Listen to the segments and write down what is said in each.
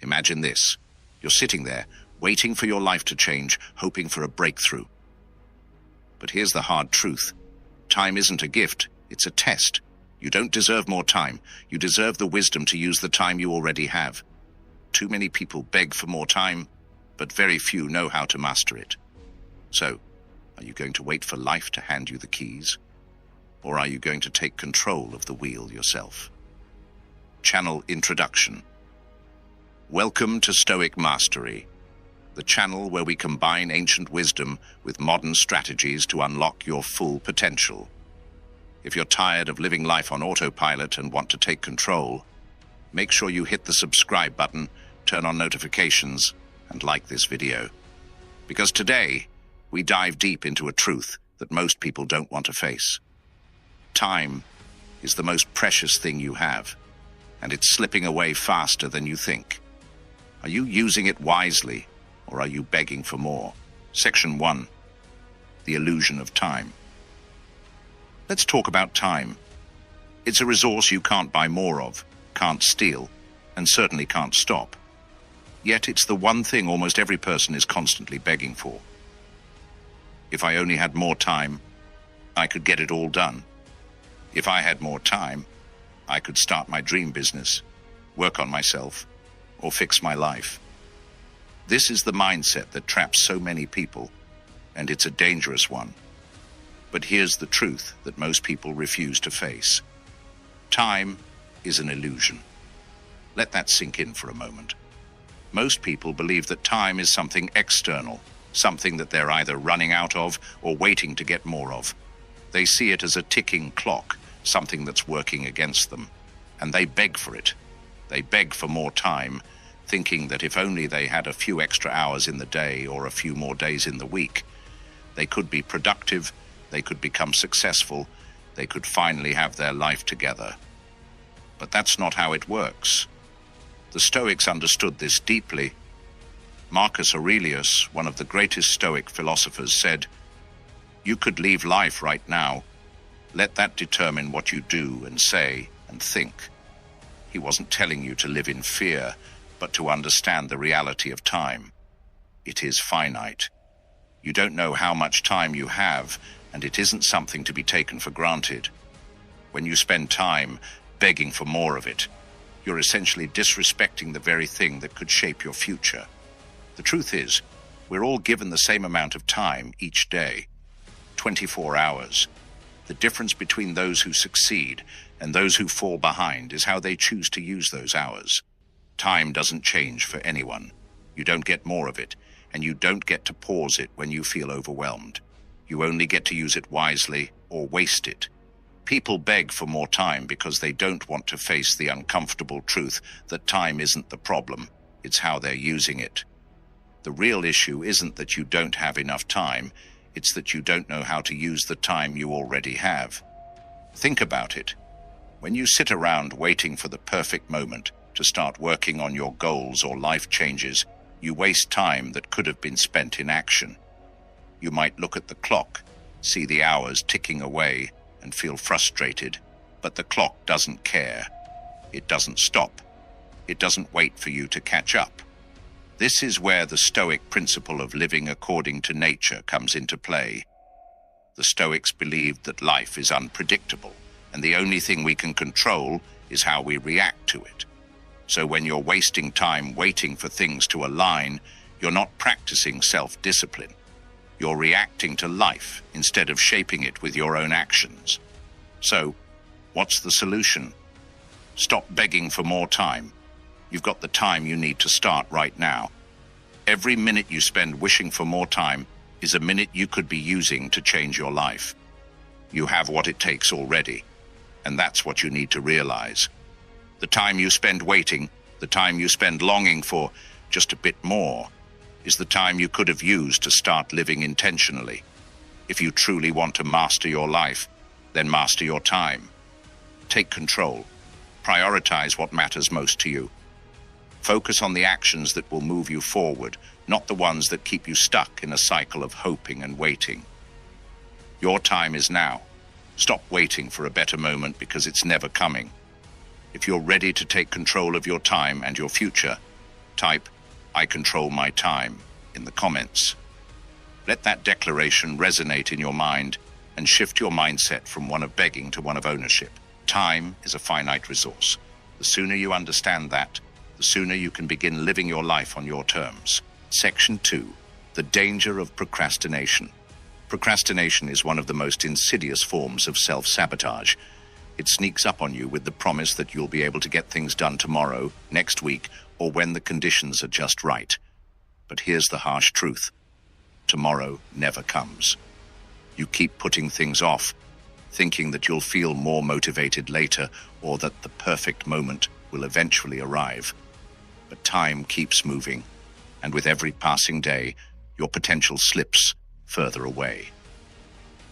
Imagine this. You're sitting there, waiting for your life to change, hoping for a breakthrough. But here's the hard truth. Time isn't a gift, it's a test. You don't deserve more time. You deserve the wisdom to use the time you already have. Too many people beg for more time, but very few know how to master it. So, are you going to wait for life to hand you the keys? Or are you going to take control of the wheel yourself? Channel Introduction. Welcome to Stoic Mastery, the channel where we combine ancient wisdom with modern strategies to unlock your full potential. If you're tired of living life on autopilot and want to take control, make sure you hit the subscribe button, turn on notifications, and like this video. Because today, we dive deep into a truth that most people don't want to face. Time is the most precious thing you have, and it's slipping away faster than you think. Are you using it wisely, or are you begging for more? Section 1. The illusion of time. Let's talk about time. It's a resource you can't buy more of, can't steal, and certainly can't stop. Yet it's the one thing almost every person is constantly begging for. If I only had more time, I could get it all done. If I had more time, I could start my dream business, work on myself, or fix my life. This is the mindset that traps so many people, and it's a dangerous one. But here's the truth that most people refuse to face. Time is an illusion. Let that sink in for a moment. Most people believe that time is something external, something that they're either running out of or waiting to get more of. They see it as a ticking clock, something that's working against them, and they beg for it. They beg for more time, thinking that if only they had a few extra hours in the day or a few more days in the week, they could be productive, they could become successful, they could finally have their life together. But that's not how it works. The Stoics understood this deeply. Marcus Aurelius, one of the greatest Stoic philosophers, said, "You could leave life right now. Let that determine what you do and say and think." He wasn't telling you to live in fear, but to understand the reality of time. It is finite. You don't know how much time you have, and it isn't something to be taken for granted. When you spend time begging for more of it, you're essentially disrespecting the very thing that could shape your future. The truth is, we're all given the same amount of time each day, 24 hours. The difference between those who succeed and those who fall behind is how they choose to use those hours. Time doesn't change for anyone. You don't get more of it, and you don't get to pause it when you feel overwhelmed. You only get to use it wisely or waste it. People beg for more time because they don't want to face the uncomfortable truth that time isn't the problem, it's how they're using it. The real issue isn't that you don't have enough time, it's that you don't know how to use the time you already have. Think about it. When you sit around waiting for the perfect moment to start working on your goals or life changes, you waste time that could have been spent in action. You might look at the clock, see the hours ticking away, and feel frustrated, but the clock doesn't care. It doesn't stop. It doesn't wait for you to catch up. This is where the Stoic principle of living according to nature comes into play. The Stoics believed that life is unpredictable, and the only thing we can control is how we react to it. So when you're wasting time waiting for things to align, you're not practicing self-discipline. You're reacting to life instead of shaping it with your own actions. So, what's the solution? Stop begging for more time. You've got the time you need to start right now. Every minute you spend wishing for more time is a minute you could be using to change your life. You have what it takes already, and that's what you need to realize. The time you spend waiting, the time you spend longing for just a bit more, is the time you could have used to start living intentionally. If you truly want to master your life, then master your time. Take control. Prioritize what matters most to you. Focus on the actions that will move you forward, not the ones that keep you stuck in a cycle of hoping and waiting. Your time is now. Stop waiting for a better moment because it's never coming. If you're ready to take control of your time and your future, Type, "I control my time," in the comments. Let that declaration resonate in your mind and shift your mindset from one of begging to one of ownership. Time is a finite resource. The sooner you understand that, the sooner you can begin living your life on your terms. Section 2. The danger of procrastination. Procrastination is one of the most insidious forms of self-sabotage. It sneaks up on you with the promise that you'll be able to get things done tomorrow, next week, or when the conditions are just right. But here's the harsh truth. Tomorrow never comes. You keep putting things off, thinking that you'll feel more motivated later or that the perfect moment will eventually arrive. But time keeps moving, and with every passing day, your potential slips further away.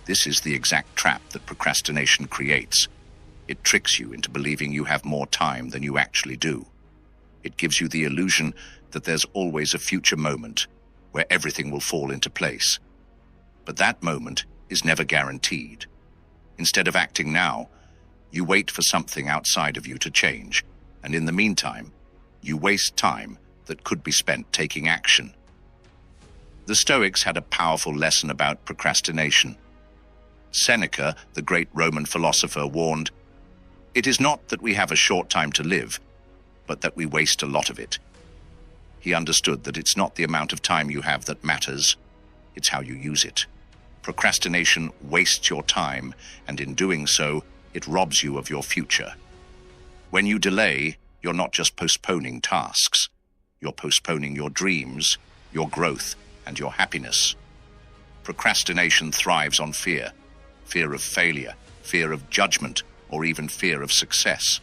This is the exact trap that procrastination creates. It tricks you into believing you have more time than you actually do. It gives you the illusion that there's always a future moment where everything will fall into place. But that moment is never guaranteed. Instead of acting now, you wait for something outside of you to change, and in the meantime, you waste time that could be spent taking action. The Stoics had a powerful lesson about procrastination. Seneca, the great Roman philosopher, warned, "It is not that we have a short time to live, but that we waste a lot of it." He understood that it's not the amount of time you have that matters, it's how you use it. Procrastination wastes your time, and in doing so, it robs you of your future. When you delay, you're not just postponing tasks, you're postponing your dreams, your growth, and your happiness. Procrastination thrives on fear, fear of failure, fear of judgment, or even fear of success.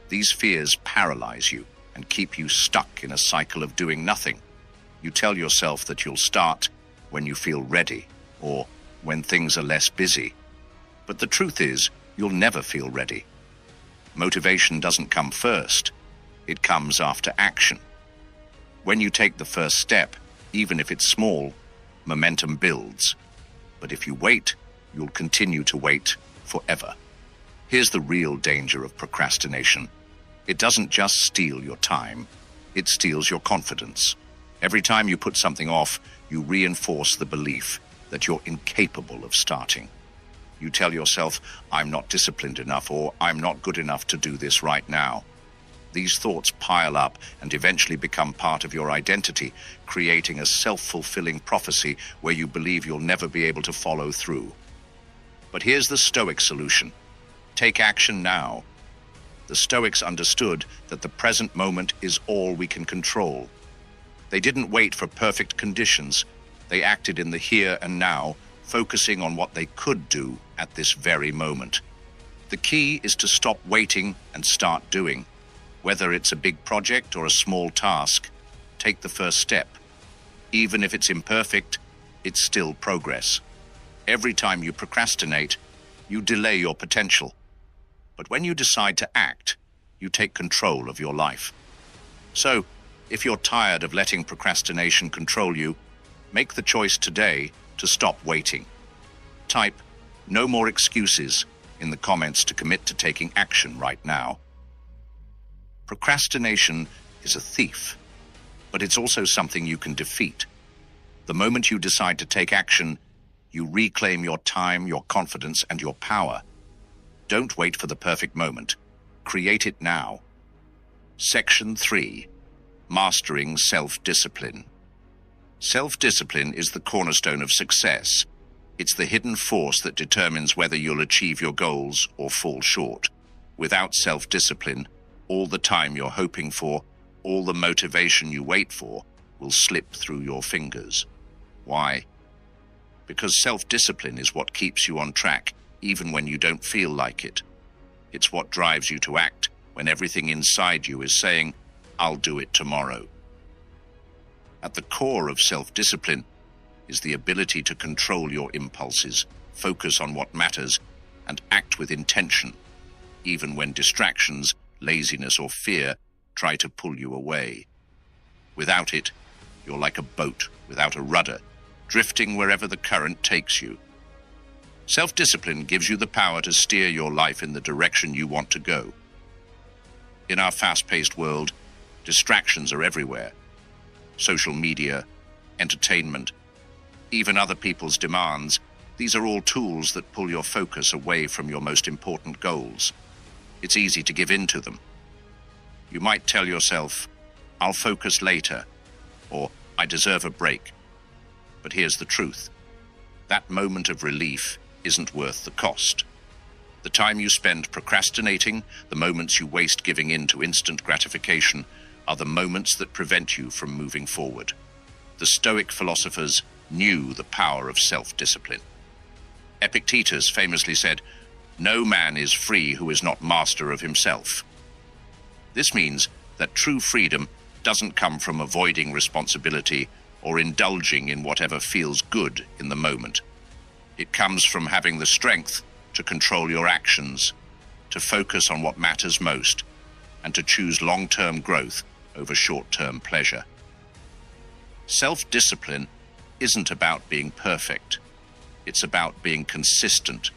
These fears paralyze you and keep you stuck in a cycle of doing nothing. You tell yourself that you'll start when you feel ready or when things are less busy. But the truth is, you'll never feel ready. Motivation doesn't come first. It comes after action. When you take the first step, even if it's small, momentum builds. But if you wait, you'll continue to wait forever. Here's the real danger of procrastination. It doesn't just steal your time, it steals your confidence. Every time you put something off, you reinforce the belief that you're incapable of starting. You tell yourself, "I'm not disciplined enough," or "I'm not good enough to do this right now." These thoughts pile up and eventually become part of your identity, creating a self-fulfilling prophecy where you believe you'll never be able to follow through. But here's the Stoic solution. Take action now. The Stoics understood that the present moment is all we can control. They didn't wait for perfect conditions. They acted in the here and now, focusing on what they could do at this very moment. The key is to stop waiting and start doing. Whether it's a big project or a small task, take the first step. Even if it's imperfect, it's still progress. Every time you procrastinate, you delay your potential. But when you decide to act, you take control of your life. So, if you're tired of letting procrastination control you, make the choice today to stop waiting. Type, "No more excuses," in the comments to commit to taking action right now. Procrastination is a thief, but it's also something you can defeat. The moment you decide to take action, you reclaim your time, your confidence, and your power. Don't wait for the perfect moment. Create it now. Section 3. Mastering self-discipline. Self-discipline is the cornerstone of success. It's the hidden force that determines whether you'll achieve your goals or fall short. Without self-discipline, all the time you're hoping for, all the motivation you wait for, will slip through your fingers. Why? Because self-discipline is what keeps you on track, even when you don't feel like it. It's what drives you to act when everything inside you is saying, "I'll do it tomorrow." At the core of self-discipline is the ability to control your impulses, focus on what matters, and act with intention, even when distractions, laziness, or fear try to pull you away. Without it, you're like a boat without a rudder, drifting wherever the current takes you. Self-discipline gives you the power to steer your life in the direction you want to go. In our fast-paced world, distractions are everywhere, social media, entertainment, even other people's demands. These are all tools that pull your focus away from your most important goals. It's easy to give in to them. You might tell yourself, "I'll focus later," or "I deserve a break." But here's the truth. That moment of relief isn't worth the cost. The time you spend procrastinating, the moments you waste giving in to instant gratification, are the moments that prevent you from moving forward. The Stoic philosophers knew the power of self-discipline. Epictetus famously said, "No man is free who is not master of himself." This means that true freedom doesn't come from avoiding responsibility or indulging in whatever feels good in the moment. It comes from having the strength to control your actions, to focus on what matters most, and to choose long-term growth over short-term pleasure. Self-discipline isn't about being perfect. It's about being consistent.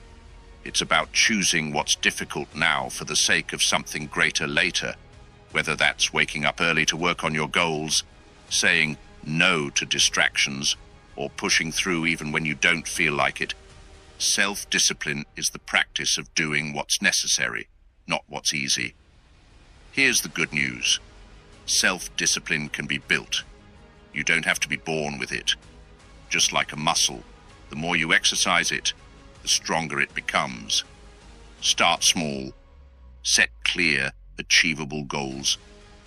It's about choosing what's difficult now for the sake of something greater later, whether that's waking up early to work on your goals, saying no to distractions, or pushing through even when you don't feel like it. Self-discipline is the practice of doing what's necessary, not what's easy. Here's the good news. Self-discipline can be built. You don't have to be born with it. Just like a muscle, the more you exercise it, the stronger it becomes. Start small, set clear, achievable goals,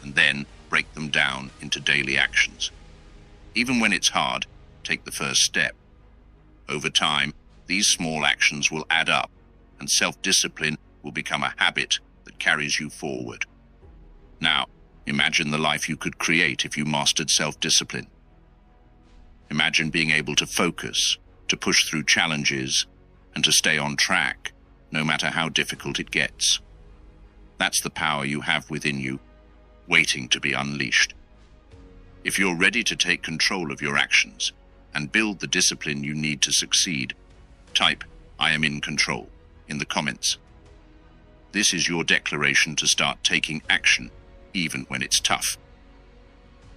and then break them down into daily actions. Even when it's hard, take the first step. Over time, these small actions will add up, and self-discipline will become a habit that carries you forward. Now, imagine the life you could create if you mastered self-discipline. Imagine being able to focus, to push through challenges, and to stay on track, no matter how difficult it gets. That's the power you have within you, waiting to be unleashed. If you're ready to take control of your actions and build the discipline you need to succeed, type "I am in control" in the comments. This is your declaration to start taking action, even when it's tough.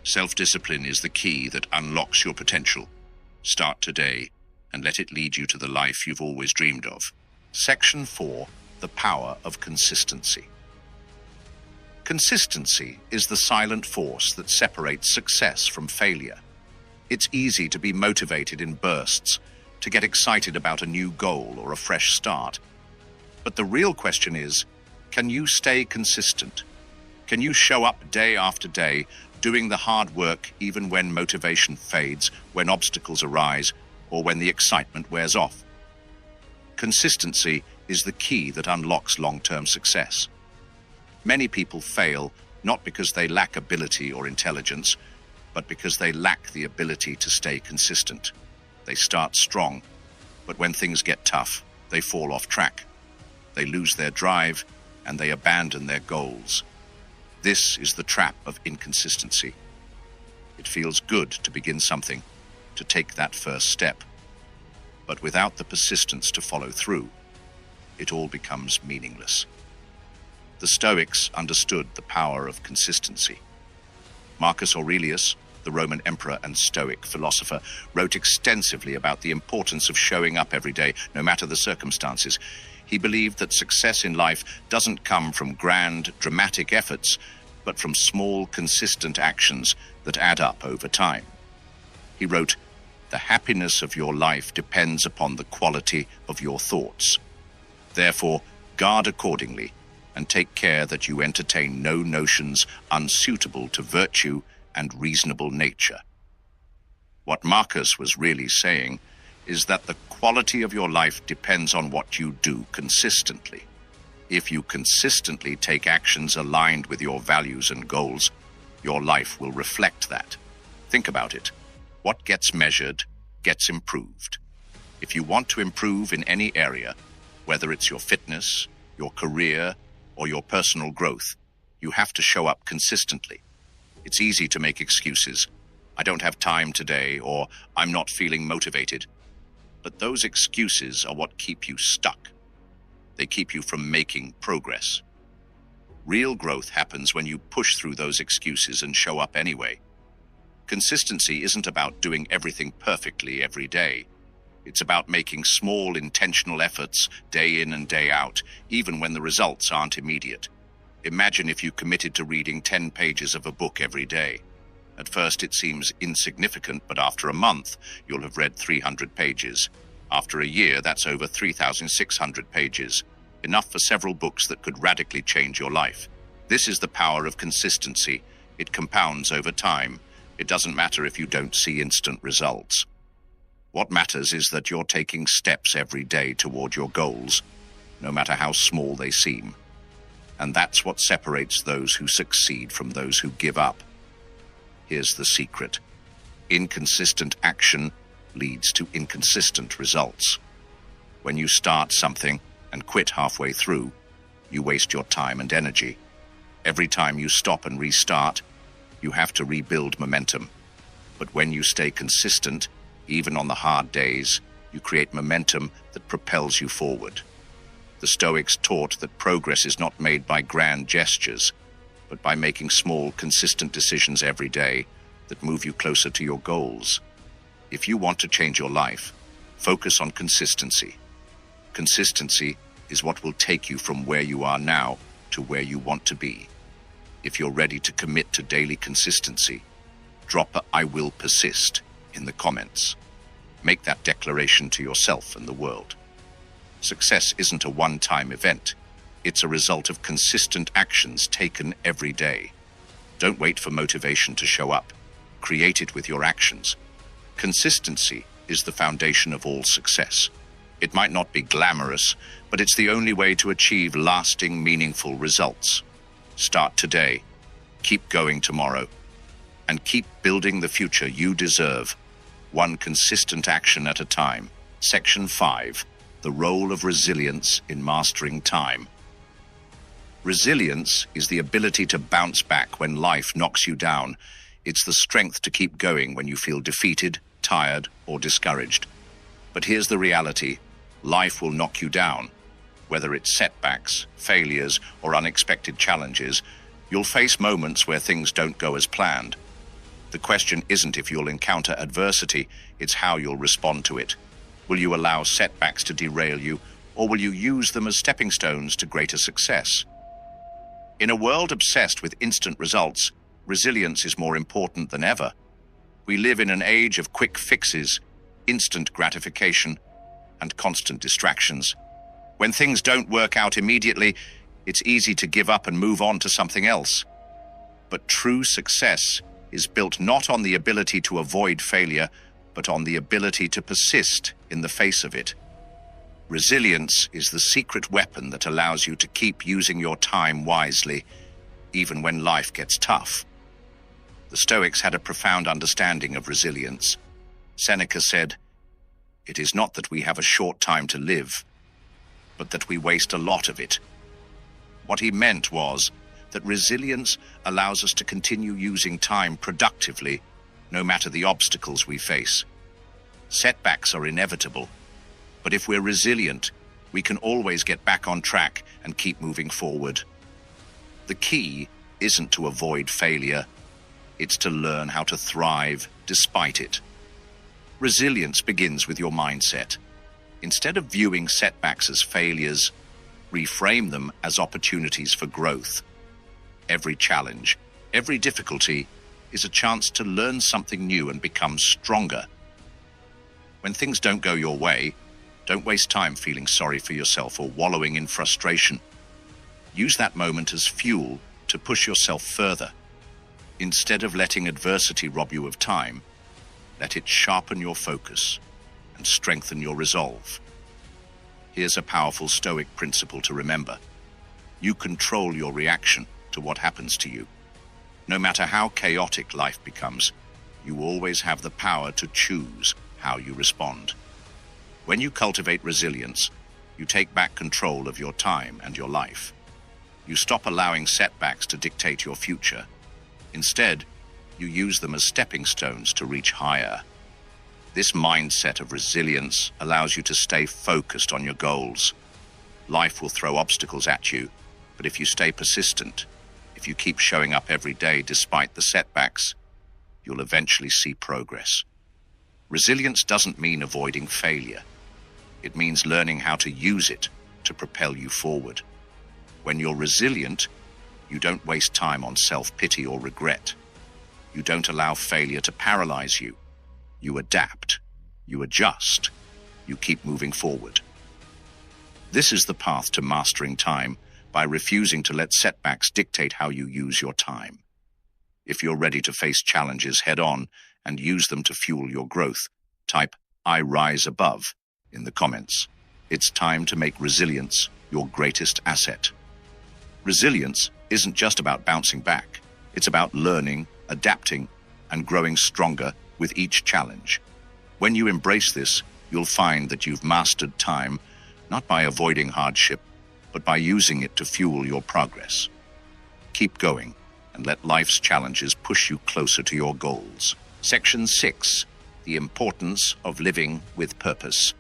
Self-discipline is the key that unlocks your potential. Start today and let it lead you to the life you've always dreamed of. Section 4. The power of consistency. Consistency is the silent force that separates success from failure. It's easy to be motivated in bursts, to get excited about a new goal or a fresh start. But the real question is, can you stay consistent? Can you show up day after day, doing the hard work even when motivation fades, when obstacles arise, or when the excitement wears off? Consistency is the key that unlocks long-term success. Many people fail not because they lack ability or intelligence, but because they lack the ability to stay consistent. They start strong, but when things get tough, they fall off track. They lose their drive, and they abandon their goals. This is the trap of inconsistency. It feels good to begin something, to take that first step. But without the persistence to follow through, it all becomes meaningless. The Stoics understood the power of consistency. Marcus Aurelius, the Roman emperor and Stoic philosopher, wrote extensively about the importance of showing up every day, no matter the circumstances. He believed that success in life doesn't come from grand, dramatic efforts, but from small, consistent actions that add up over time. He wrote, "The happiness of your life depends upon the quality of your thoughts. Therefore, guard accordingly, and take care that you entertain no notions unsuitable to virtue and reasonable nature." What Marcus was really saying is that the quality of your life depends on what you do consistently. If you consistently take actions aligned with your values and goals, your life will reflect that. Think about it. What gets measured gets improved. If you want to improve in any area, whether it's your fitness, your career, or your personal growth, you have to show up consistently. It's easy to make excuses. "I don't have time today," or "I'm not feeling motivated." But those excuses are what keep you stuck. They keep you from making progress. Real growth happens when you push through those excuses and show up anyway. Consistency isn't about doing everything perfectly every day. It's about making small, intentional efforts day in and day out, even when the results aren't immediate. Imagine if you committed to reading 10 pages of a book every day. At first it seems insignificant, but after a month, you'll have read 300 pages. After a year, that's over 3,600 pages, enough for several books that could radically change your life. This is the power of consistency. It compounds over time. It doesn't matter if you don't see instant results. What matters is that you're taking steps every day toward your goals, no matter how small they seem. And that's what separates those who succeed from those who give up. Here's the secret. Inconsistent action leads to inconsistent results. When you start something and quit halfway through, you waste your time and energy. Every time you stop and restart, you have to rebuild momentum. But when you stay consistent, even on the hard days, you create momentum that propels you forward. The Stoics taught that progress is not made by grand gestures, but by making small, consistent decisions every day that move you closer to your goals. If you want to change your life, focus on consistency. Consistency is what will take you from where you are now to where you want to be. If you're ready to commit to daily consistency, drop a "I will persist" in the comments. Make that declaration to yourself and the world. Success isn't a one-time event. It's a result of consistent actions taken every day. Don't wait for motivation to show up. Create it with your actions. Consistency is the foundation of all success. It might not be glamorous, but it's the only way to achieve lasting, meaningful results. Start today, keep going tomorrow, and keep building the future you deserve, one consistent action at a time. Section 5, the role of resilience in mastering time. Resilience is the ability to bounce back when life knocks you down. It's the strength to keep going when you feel defeated, tired, or discouraged. But here's the reality. Life will knock you down. Whether it's setbacks, failures, or unexpected challenges, you'll face moments where things don't go as planned. The question isn't if you'll encounter adversity, it's how you'll respond to it. Will you allow setbacks to derail you, or will you use them as stepping stones to greater success? In a world obsessed with instant results, resilience is more important than ever. We live in an age of quick fixes, instant gratification, and constant distractions. When things don't work out immediately, it's easy to give up and move on to something else. But true success is built not on the ability to avoid failure, but on the ability to persist in the face of it. Resilience is the secret weapon that allows you to keep using your time wisely, even when life gets tough. The Stoics had a profound understanding of resilience. Seneca said, "It is not that we have a short time to live, but that we waste a lot of it." What he meant was that resilience allows us to continue using time productively, no matter the obstacles we face. Setbacks are inevitable, but if we're resilient, we can always get back on track and keep moving forward. The key isn't to avoid failure, it's to learn how to thrive despite it. Resilience begins with your mindset. Instead of viewing setbacks as failures, reframe them as opportunities for growth. Every challenge, every difficulty is a chance to learn something new and become stronger. When things don't go your way, don't waste time feeling sorry for yourself or wallowing in frustration. Use that moment as fuel to push yourself further. Instead of letting adversity rob you of time, let it sharpen your focus and strengthen your resolve. Here's a powerful Stoic principle to remember. You control your reaction to what happens to you. No matter how chaotic life becomes, you always have the power to choose how you respond. When you cultivate resilience, you take back control of your time and your life. You stop allowing setbacks to dictate your future. Instead, you use them as stepping stones to reach higher. This mindset of resilience allows you to stay focused on your goals. Life will throw obstacles at you, but if you stay persistent, if you keep showing up every day despite the setbacks, you'll eventually see progress. Resilience doesn't mean avoiding failure. It means learning how to use it to propel you forward. When you're resilient, you don't waste time on self-pity or regret. You don't allow failure to paralyze you. You adapt. You adjust. You keep moving forward. This is the path to mastering time, by refusing to let setbacks dictate how you use your time. If you're ready to face challenges head-on and use them to fuel your growth, type "I rise above" in the comments. It's time to make resilience your greatest asset. Resilience isn't just about bouncing back. It's about learning, adapting, and growing stronger with each challenge. When you embrace this, you'll find that you've mastered time, not by avoiding hardship, but by using it to fuel your progress. Keep going, and let life's challenges push you closer to your goals. Section 6. The importance of living with purpose.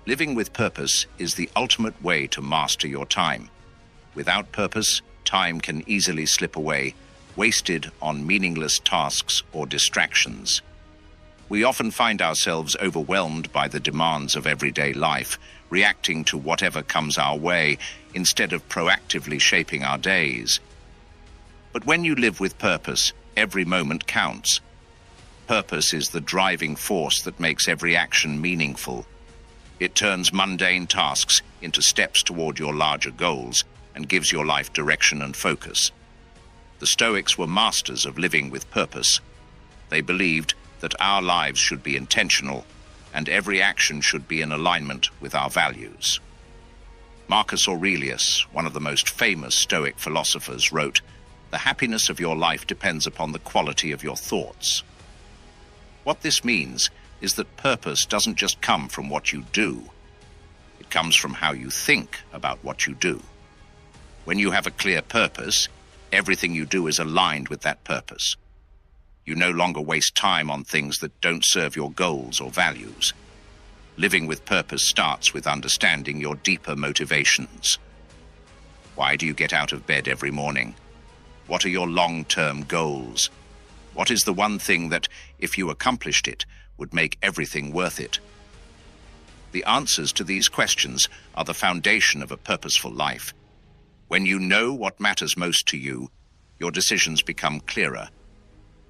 Living with purpose is the ultimate way to master your time. Without purpose, time can easily slip away, wasted on meaningless tasks or distractions. We often find ourselves overwhelmed by the demands of everyday life, reacting to whatever comes our way instead of proactively shaping our days. But when you live with purpose, every moment counts. Purpose is the driving force that makes every action meaningful. It turns mundane tasks into steps toward your larger goals and gives your life direction and focus. The Stoics were masters of living with purpose. They believed that our lives should be intentional and every action should be in alignment with our values. Marcus Aurelius, one of the most famous Stoic philosophers, wrote, "The happiness of your life depends upon the quality of your thoughts." What this means is that purpose doesn't just come from what you do. It comes from how you think about what you do. When you have a clear purpose, everything you do is aligned with that purpose. You no longer waste time on things that don't serve your goals or values. Living with purpose starts with understanding your deeper motivations. Why do you get out of bed every morning? What are your long-term goals? What is the one thing that, if you accomplished it, would make everything worth it? The answers to these questions are the foundation of a purposeful life. When you know what matters most to you, your decisions become clearer.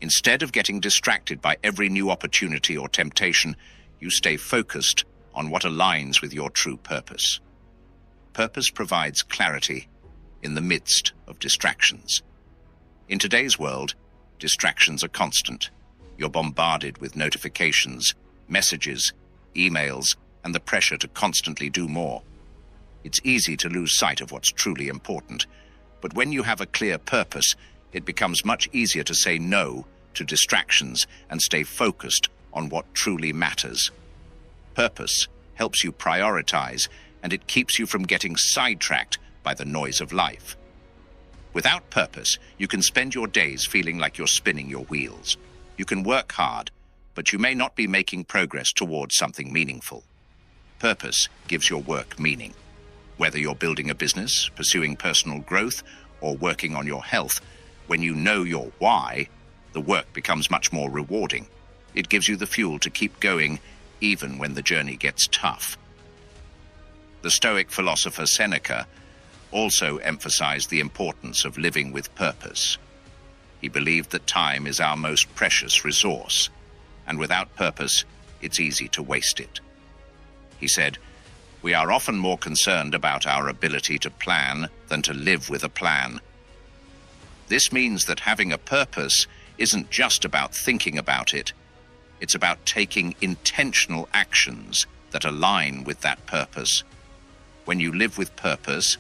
Instead of getting distracted by every new opportunity or temptation, you stay focused on what aligns with your true purpose. Purpose provides clarity in the midst of distractions. In today's world, distractions are constant. You're bombarded with notifications, messages, emails, and the pressure to constantly do more. It's easy to lose sight of what's truly important, but when you have a clear purpose, it becomes much easier to say no to distractions and stay focused on what truly matters. Purpose helps you prioritize, and it keeps you from getting sidetracked by the noise of life. Without purpose, you can spend your days feeling like you're spinning your wheels. You can work hard, but you may not be making progress towards something meaningful. Purpose gives your work meaning. Whether you're building a business, pursuing personal growth, or working on your health, when you know your why, the work becomes much more rewarding. It gives you the fuel to keep going, even when the journey gets tough. The Stoic philosopher Seneca also emphasized the importance of living with purpose. He believed that time is our most precious resource, and without purpose, it's easy to waste it. He said, "We are often more concerned about our ability to plan than to live with a plan." This means that having a purpose isn't just about thinking about it. It's about taking intentional actions that align with that purpose. When you live with purpose,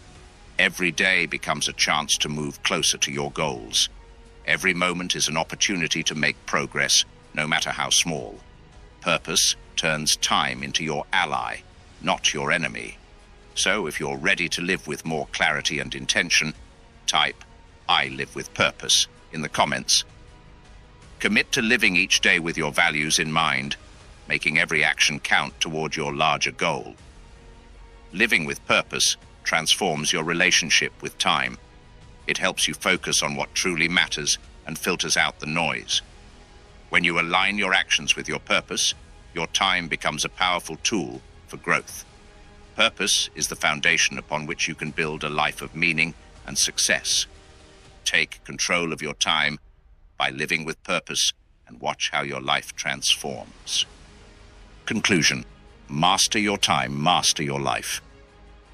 every day becomes a chance to move closer to your goals. Every moment is an opportunity to make progress, no matter how small. Purpose turns time into your ally, not your enemy. So if you're ready to live with more clarity and intention, type "I live with purpose" in the comments. Commit to living each day with your values in mind, making every action count toward your larger goal. Living with purpose transforms your relationship with time. It helps you focus on what truly matters and filters out the noise. When you align your actions with your purpose, your time becomes a powerful tool for growth. Purpose is the foundation upon which you can build a life of meaning and success. Take control of your time by living with purpose and watch how your life transforms. Conclusion: master your time, master your life.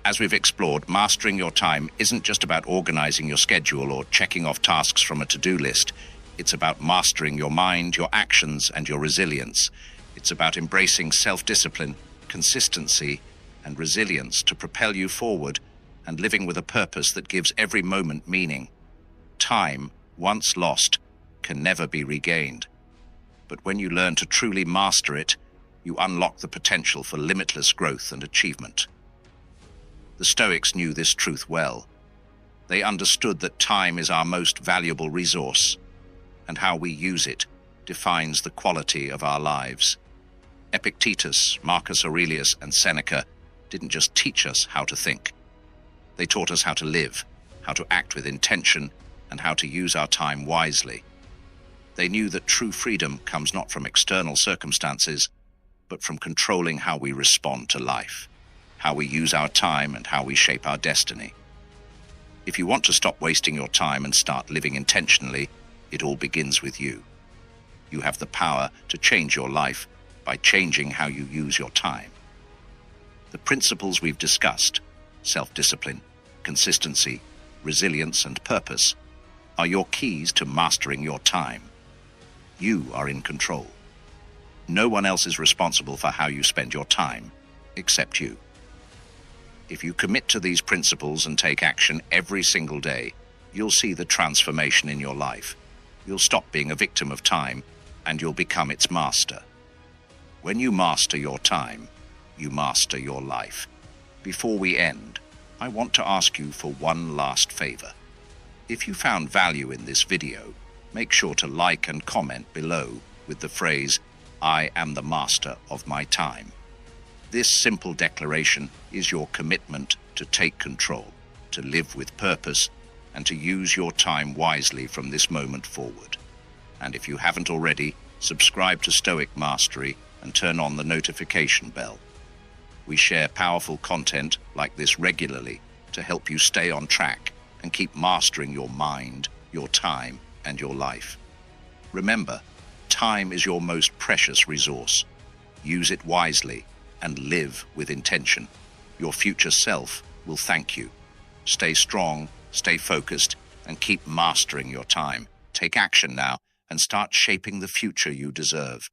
As we've explored, mastering your time isn't just about organizing your schedule or checking off tasks from a to-do list. It's about mastering your mind, your actions, and your resilience. It's about embracing self-discipline, consistency, and resilience to propel you forward and living with a purpose that gives every moment meaning. Time, once lost, can never be regained. But when you learn to truly master it, you unlock the potential for limitless growth and achievement. The Stoics knew this truth well. They understood that time is our most valuable resource, and how we use it defines the quality of our lives. Epictetus, Marcus Aurelius, and Seneca didn't just teach us how to think. They taught us how to live, how to act with intention, and how to use our time wisely. They knew that true freedom comes not from external circumstances, but from controlling how we respond to life, how we use our time, and how we shape our destiny. If you want to stop wasting your time and start living intentionally, it all begins with you. You have the power to change your life by changing how you use your time. The principles we've discussed, self-discipline, consistency, resilience, and purpose, are your keys to mastering your time. You are in control. No one else is responsible for how you spend your time, except you. If you commit to these principles and take action every single day, you'll see the transformation in your life. You'll stop being a victim of time, and you'll become its master. When you master your time, you master your life. Before we end, I want to ask you for one last favor. If you found value in this video, make sure to like and comment below with the phrase, "I am the master of my time." This simple declaration is your commitment to take control, to live with purpose, and to use your time wisely from this moment forward. And if you haven't already, subscribe to Stoic Mastery and turn on the notification bell. We share powerful content like this regularly to help you stay on track and keep mastering your mind, your time, and your life. Remember, time is your most precious resource. Use it wisely and live with intention. Your future self will thank you. Stay strong, stay focused, and keep mastering your time. Take action now and start shaping the future you deserve.